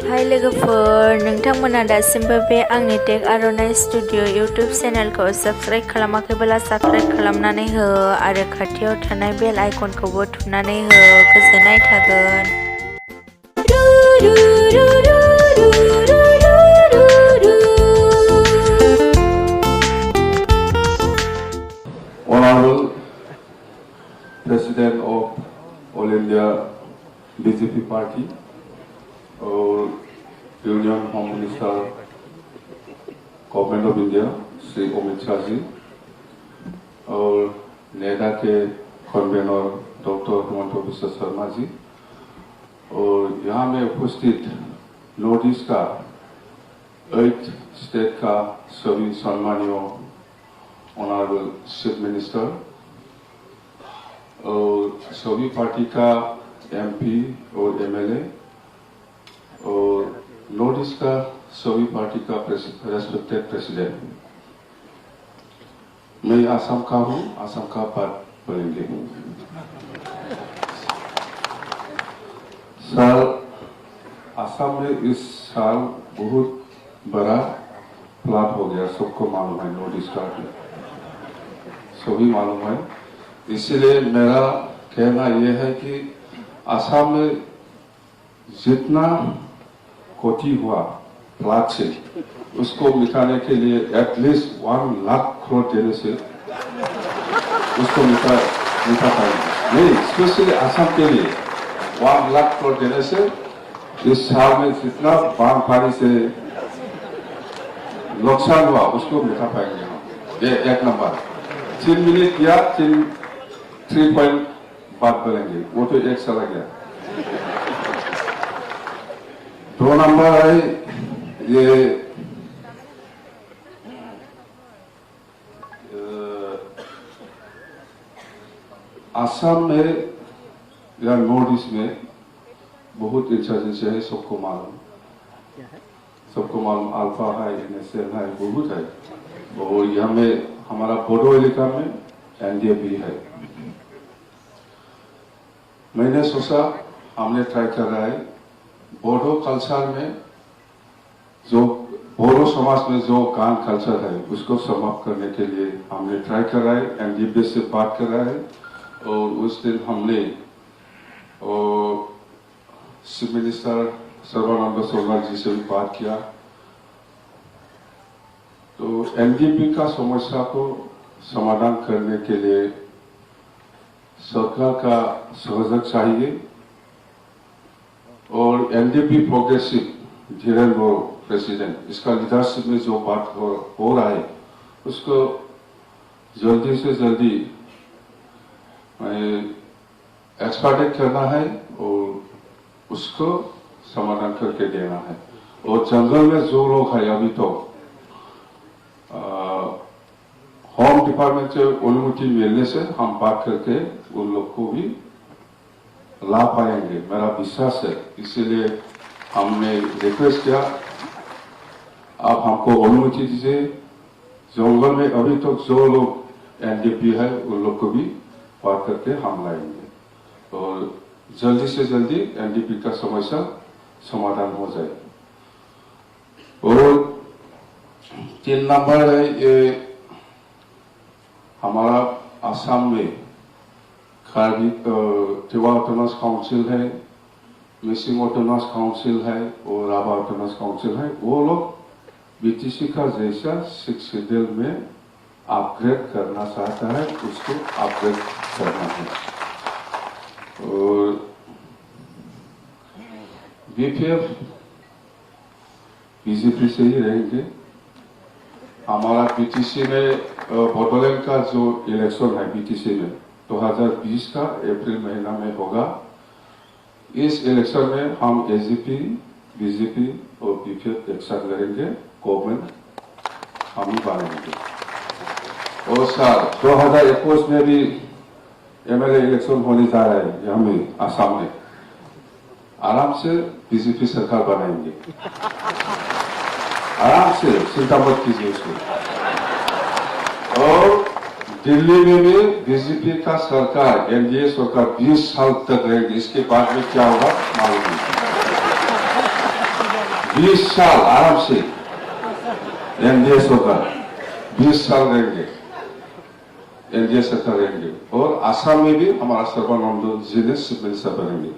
हाय लोगोफोर, नोंथांमोना दासिमबो बे आंनि टेक आर'नाइ स्टुडिअ इउटुब चेनेलखौ साबस्क्राइब खालामाखैब्ला साबस्क्राइब खालामनानै हो आरो खाथियाव थानाय बेल आइकनखौबो थुनानै हो। गोजोननाय थागोन। Honorable President of All India BJP Party और Union Home Minister government of India Shri Amit Shah ji और नेडा के कन्वेनर डॉक्टर हिमंत बिश्व शर्मा जी और यहाँ में उपस्थित नॉर्थ ईस्ट का 8 स्टेट का सभी सम्मानियों ऑनरेबल चीफ मिनिस्टर और सभी पार्टी का एमपी और एमएलए और नॉर्थ ईस्ट का सभी पार्टी का रेस्पेक्टेड प्रेसिडेंट। मैं आसाम का हूँ, आसाम का बात बोलेंगे। साल आसाम में इस साल बहुत बड़ा फ्लड हो गया, सबको मालूम है, नॉर्थ ईस्ट में सभी मालूम है। इसलिए मेरा कहना यह है कि आसाम में जितना क्षति हुआ फ्लड से उसको मिटाने के लिए एटलीस्ट 1 लाख करोड़ देने से उसको मिटा पाएंगे। नहीं, स्पेशली आसाम के लिए 1 लाख करोड़ देने से इस साल में जितना बाढ़ पानी से नुकसान हुआ उसको मिटा पाएंगे हम। ये 1 नंबर। 3 मिनट या 3 पॉइंट बात बोलेंगे, वो तो 1 चला गया। 2 नंबर है ये आसाम में या नॉर्थ ईस्ट में बहुत इंसर्जेंसी है, सबको मालूम अल्फा है, एनएसएल है, बहुत है। और यहाँ में हमारा बोडो इलाका में एनडीए भी है। मैंने सोचा हमने ट्राई कर रहा है बोडो कल्चर में जो बोडो समाज में जो गान कल्चर है उसको समाप्त करने के लिए हमने ट्राई कर रहा है। एनडीए से बात कर रहा है और उस दिन हमने चीफ मिनिस्टर सर्बानंद सोनोवाल जी से भी बात किया। तो एनडीपी का समस्या को समाधान करने के लिए सरकार का सहयोग चाहिए और एनडीपी प्रोग्रेसिव धीरेन्द्र प्रेसिडेंट इसका लीडरशिप में जो बात हो रहा है उसको जल्दी से जल्दी एक्सपर्ट करना है और उसको समाधान करके देना है। और जंगल में जो लोग हैं अभी तो होम डिपार्टमेंट से अनुमति मिलने से हम बात करके उन लोग को भी ला पाएंगे, मेरा विश्वास है। इसीलिए हमने रिक्वेस्ट किया आप हमको अनुमति दीजिए, जंगल में अभी तक जो लोग एनडीपी है उन लोग को भी बात करके हम लाएंगे और जल्दी से जल्दी एनडीपी का समस्या समाधान हो जाए। और 3 नंबर है ये हमारा आसाम में कार्बी तिवा ऑटोनॉमस काउंसिल है, मिसिंग ऑटोनॉमस काउंसिल है और राभा ऑटोनॉमस काउंसिल है। वो लोग बीटीसी का जैसा 6 शेड्यूल में अपग्रेड करना चाहता है, उसको अपग्रेड करना है। और बीपीएफ बीजेपी से ही रहेंगे। हमारा बीटीसी में बोडोलैंड का जो इलेक्शन है बीटीसी में 2020 का अप्रैल महीना में होगा। इस इलेक्शन में हम एजीपी, बीजेपी और बीपीएफ एक साथ लड़ेंगे, गवर्नमेंट हम ही बनाएंगे। और साल 2021 में भी एमएलए इलेक्शन होने जा रहा है यहाँ में आसाम में, आराम से बीजेपी सरकार बनाएंगे, आराम से, चिंता मत कीजिए उसको। और दिल्ली में भी बीजेपी का सरकार, एनडीए सरकार 20 साल तक रहेगी। इसके बाद में क्या होगा मालूम नहीं। 20 साल आराम से एनडीए सरकार 20 साल रहेंगे, एनडीए सरकार रहेंगे और आसाम में भी हमारा सर्बानंद जी ने चीफ मिनिस्टर बनेंगे।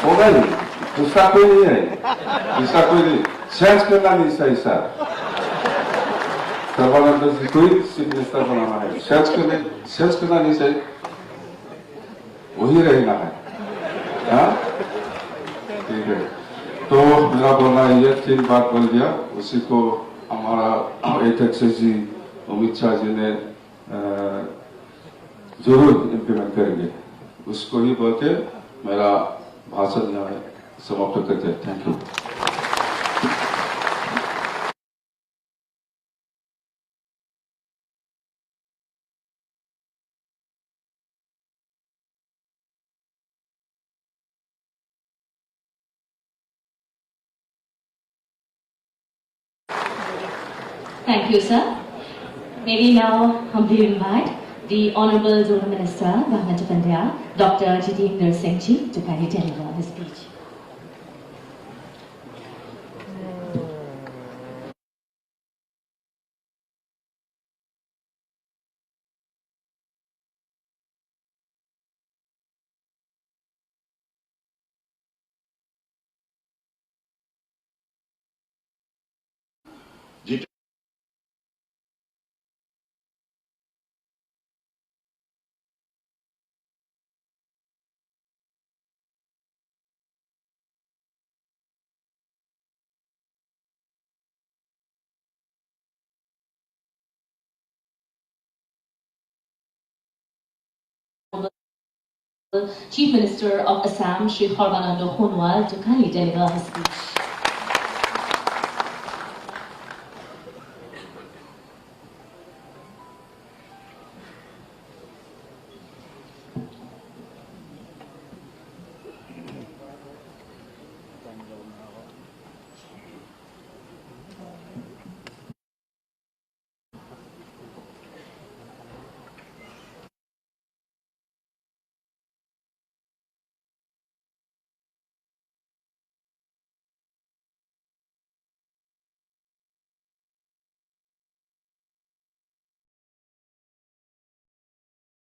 होगा ही, दूसरा कोई नहीं है, दूसरा कोई नहीं, चेंज करना नहीं चाहिए सर। सर्बानंद जी को ही चीफ मिनिस्टर बनाना है, चेंज करना नहीं चाहिए, वही रहना है। हाँ ठीक है, तो मेरा बोलना ये 3 बात बोल दिया, उसी को हमारा अध्यक्ष जी अमित शाह जी ने जरूर इम्प्लीमेंट करेंगे, उसको ही बोल के मेरा भाषण यहाँ समाप्त करते हैं। Thank you. Thank you, sir. May we now humbly invite the Honorable Zonal Minister, Government of India, Dr. Jitendra Singh Ji, to kindly deliver his speech. Chief Minister of Assam, Shri Sarbananda Sonowal, to kindly deliver his speech.